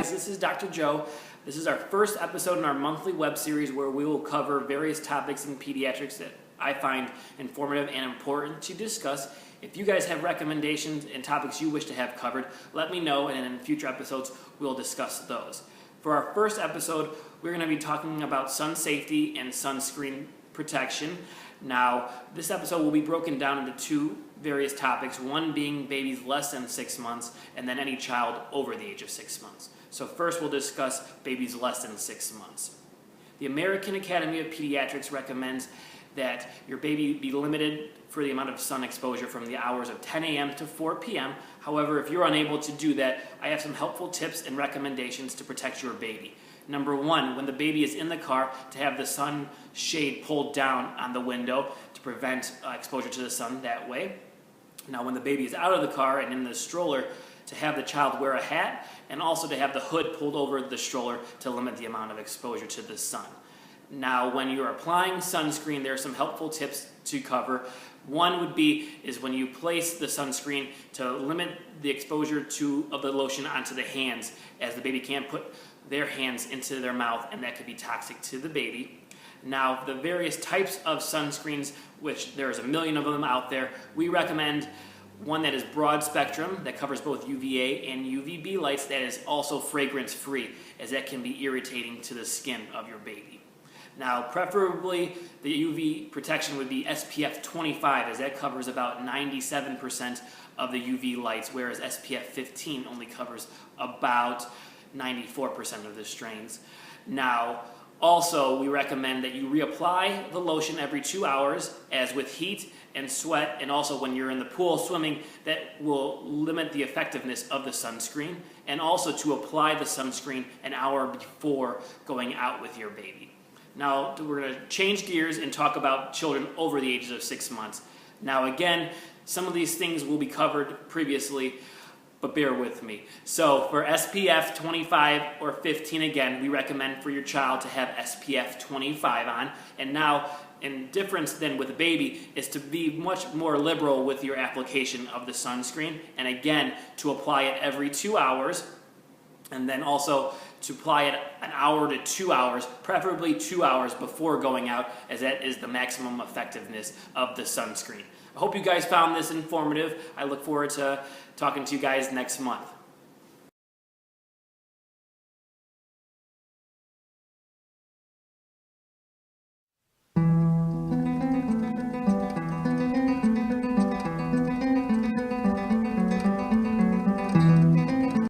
guys, this is Dr. Joe. This is our first episode in our monthly web series where we will cover various topics in pediatrics that I find informative and important to discuss. If you guys have recommendations and topics you wish to have covered, let me know, and in future episodes we'll discuss those. For our first episode, we're going to be talking about sun safety and sunscreen protection. Now, this episode will be broken down into two various topics, one being babies less than 6 months, and then any child over the age of 6 months. So first we'll discuss babies less than 6 months. The American Academy of Pediatrics recommends that your baby be limited for the amount of sun exposure from the hours of 10 a.m. to 4 p.m. However, if you're unable to do that, I have some helpful tips and recommendations to protect your baby. Number one, when the baby is in the car, to have the sun shade pulled down on the window to prevent exposure to the sun that way. Now, when the baby is out of the car and in the stroller, to have the child wear a hat, and also to have the hood pulled over the stroller to limit the amount of exposure to the sun. Now, when you're applying sunscreen, there are some helpful tips to cover. One would be when you place the sunscreen to limit the exposure of the lotion onto the hands, as the baby can't put their hands into their mouth, and that could be toxic to the baby. Now, the various types of sunscreens, which there's a million of them out there, we recommend one that is broad spectrum, that covers both UVA and UVB lights, that is also fragrance free, as that can be irritating to the skin of your baby. Now, preferably the UV protection would be SPF 25, as that covers about 97% of the UV lights, whereas SPF 15 only covers about 94% of the strains. Now, also, we recommend that you reapply the lotion every 2 hours, as with heat and sweat, and also when you're in the pool swimming, that will limit the effectiveness of the sunscreen, and also to apply the sunscreen an hour before going out with your baby. Now, we're going to change gears and talk about children over the ages of 6 months. Now, again, some of these things will be covered previously, but bear with me. So for SPF 25 or 15, again, we recommend for your child to have SPF 25 on. And now, in difference than with a baby, is to be much more liberal with your application of the sunscreen. And again, to apply it every 2 hours. And then also to apply it an hour to 2 hours, preferably 2 hours before going out, as that is the maximum effectiveness of the sunscreen. I hope you guys found this informative. I look forward to talking to you guys next month.